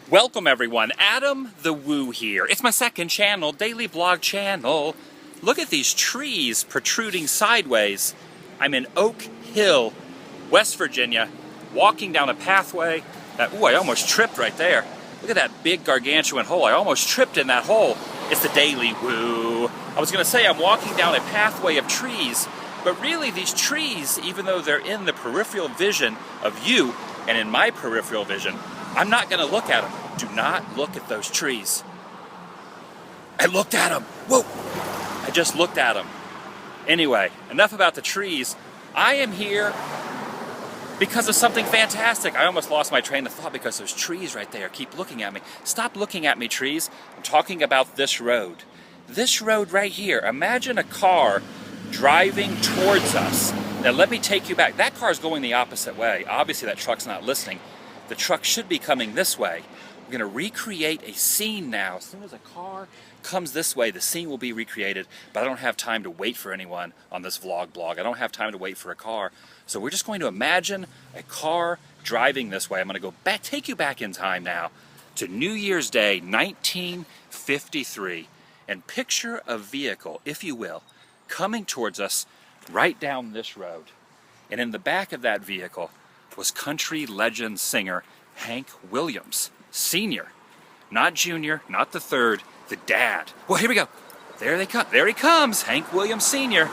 Welcome everyone, Adam the Woo here. It's my second channel, daily vlog channel. Look at these trees protruding sideways. I'm in Oak Hill, West Virginia, walking down a pathway that, ooh, I almost tripped right there. Look at that big gargantuan hole. I almost tripped in that hole. It's the TheDailyWoo. I was gonna say I'm walking down a pathway of trees, but really these trees, even though they're in the peripheral vision of you and in my peripheral vision, I'm not gonna look at them. Do not look at those trees. I looked at them. Whoa! I just looked at them. Anyway, enough about the trees. I am here because of something fantastic. I almost lost my train of thought because those trees right there keep looking at me. Stop looking at me, trees. I'm talking about this road. This road right here. Imagine a car driving towards us. Now let me take you back. That car's going the opposite way. Obviously that truck's not listening. The truck should be coming this way. We're going to recreate a scene now. As soon as a car comes this way, the scene will be recreated, but I don't have time to wait for anyone on this blog. I don't have time to wait for a car. So we're just going to imagine a car driving this way. I'm going to go back, take you back in time now to New Year's Day, 1953, and picture a vehicle, if you will, coming towards us right down this road. And in the back of that vehicle was country legend singer Hank Williams, Sr. Not Junior, not the third, the dad. Well, here we go. There they come. There he comes, Hank Williams Sr.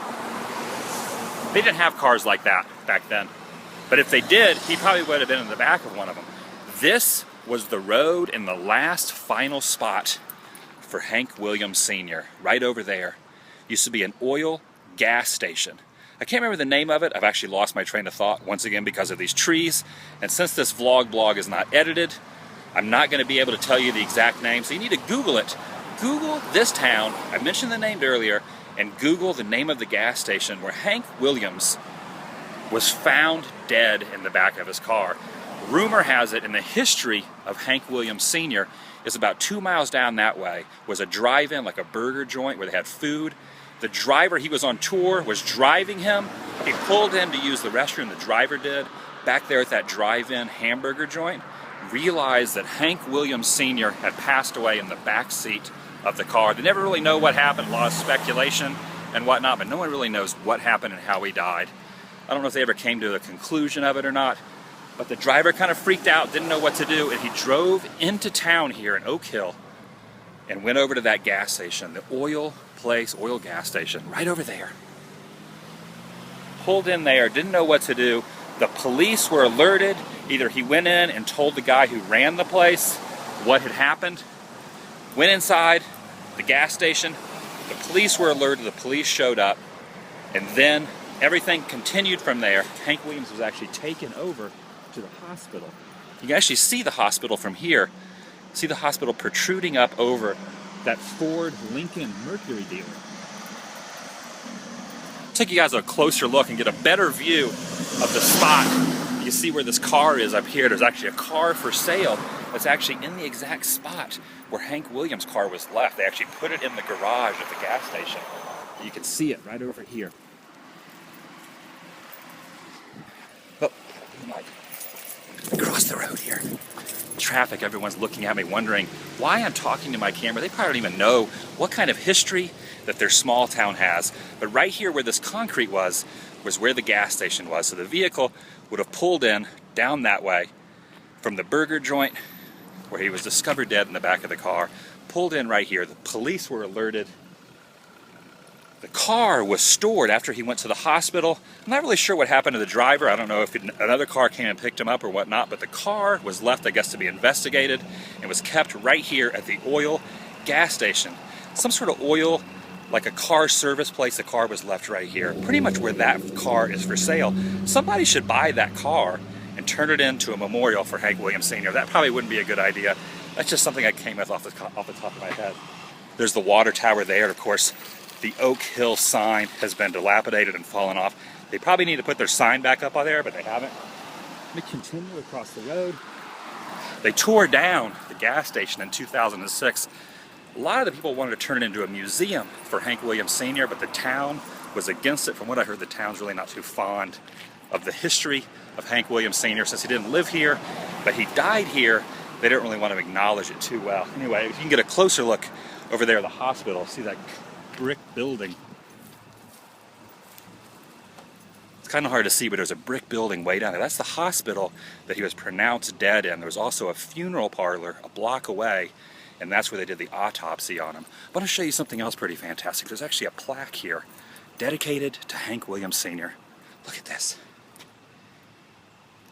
They didn't have cars like that back then. But if they did, he probably would have been in the back of one of them. This was the road in the last final spot for Hank Williams Sr. Right over there. Used to be an oil gas station. I can't remember the name of it. I've actually lost my train of thought once again because of these trees. And since this blog is not edited, I'm not going to be able to tell you the exact name. So you need to Google it. Google this town. I mentioned the name earlier. And Google the name of the gas station where Hank Williams was found dead in the back of his car. Rumor has it, in the history of Hank Williams Sr. is about 2 miles down that way was a drive-in, like a burger joint where they had food. The driver, he was on tour, was driving him. He pulled in to use the restroom, the driver did, back there at that drive-in hamburger joint, realized that Hank Williams Sr. had passed away in the back seat of the car. They never really know what happened, a lot of speculation and whatnot, but no one really knows what happened and how he died. I don't know if they ever came to a conclusion of it or not, but the driver kind of freaked out, didn't know what to do, and he drove into town here in Oak Hill and went over to that gas station, the oil gas station, right over there. Pulled in there, didn't know what to do. The police were alerted. Either he went in and told the guy who ran the place what had happened, went inside the gas station, the police were alerted, the police showed up, and then everything continued from there. Hank Williams was actually taken over to the hospital. You can actually see the hospital from here. See the hospital protruding up over that Ford Lincoln Mercury dealer. Take you guys a closer look and get a better view of the spot. You see where this car is up here. There's actually a car for sale that's actually in the exact spot where Hank Williams' car was left. They actually put it in the garage at the gas station. You can see it right over here. Oh, across the road here. Traffic, everyone's looking at me wondering why I'm talking to my camera. They probably don't even know what kind of history that their small town has. But right here where this concrete was where the gas station was. So the vehicle would have pulled in down that way from the burger joint where he was discovered dead in the back of the car, pulled in right here. The police were alerted. The car was stored after he went to the hospital. I'm not really sure what happened to the driver. I don't know if another car came and picked him up or whatnot, but the car was left, I guess, to be investigated and was kept right here at the oil gas station. Some sort of oil, like a car service place. The car was left right here, pretty much where that car is for sale. Somebody should buy that car and turn it into a memorial for Hank Williams Sr. That probably wouldn't be a good idea. That's just something I came with off the top of my head. There's the water tower there, and of course, the Oak Hill sign has been dilapidated and fallen off. They probably need to put their sign back up on there, but they haven't. Let me continue across the road. They tore down the gas station in 2006. A lot of the people wanted to turn it into a museum for Hank Williams Sr., but the town was against it. From what I heard, the town's really not too fond of the history of Hank Williams Sr. since he didn't live here, but he died here they didn't really want to acknowledge it too well. Anyway, if you can get a closer look over there at the hospital, see that brick building. It's kind of hard to see, but there's a brick building way down there. That's the hospital that he was pronounced dead in. There was also a funeral parlor a block away, and that's where they did the autopsy on him. I want to show you something else pretty fantastic. There's actually a plaque here dedicated to Hank Williams Sr. Look at this.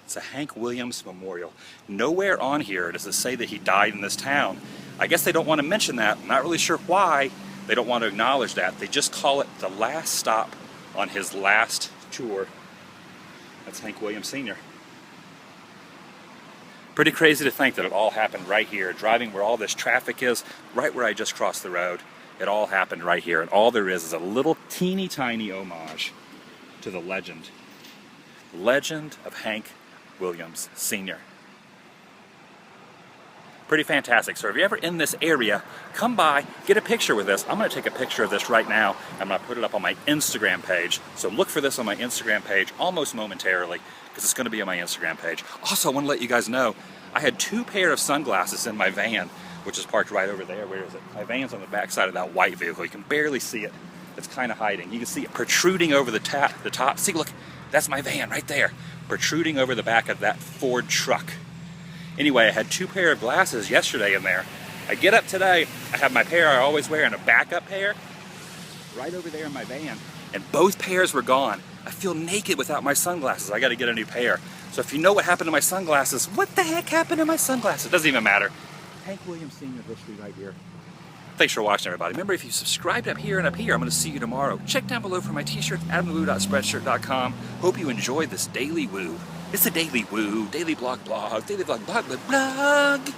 It's a Hank Williams Memorial. Nowhere on here does it say that he died in this town. I guess they don't want to mention that. I'm not really sure why they don't want to acknowledge that. They just call it the last stop on his last tour. That's Hank Williams Sr. Pretty crazy to think that it all happened right here, driving where all this traffic is, right where I just crossed the road. It all happened right here, and all there is a little teeny tiny homage to the legend of Hank Williams Sr. Pretty fantastic. So if you're ever in this area, come by, get a picture with this. I'm going to take a picture of this right now. I'm going to put it up on my Instagram page. So look for this on my Instagram page almost momentarily, because it's going to be on my Instagram page. Also, I want to let you guys know, I had 2 pair of sunglasses in my van, which is parked right over there. Where is it? My van's on the back side of that white vehicle. You can barely see it. It's kind of hiding. You can see it protruding over the top. See, look, that's my van right there, protruding over the back of that Ford truck. Anyway, I had 2 pair of glasses yesterday in there. I get up today, I have my pair I always wear and a backup pair right over there in my van, and both pairs were gone. I feel naked without my sunglasses. I got to get a new pair. So if you know what happened to my sunglasses, what the heck happened to my sunglasses? It doesn't even matter. Hank Williams Sr. history right here. Thanks for watching, everybody. Remember, if you subscribed up here and up here, I'm going to see you tomorrow. Check down below for my t-shirts, adamthewoo.spreadshirt.com. Hope you enjoyed this Daily Woo. It's the Daily Woo, daily blog, daily blog, blog.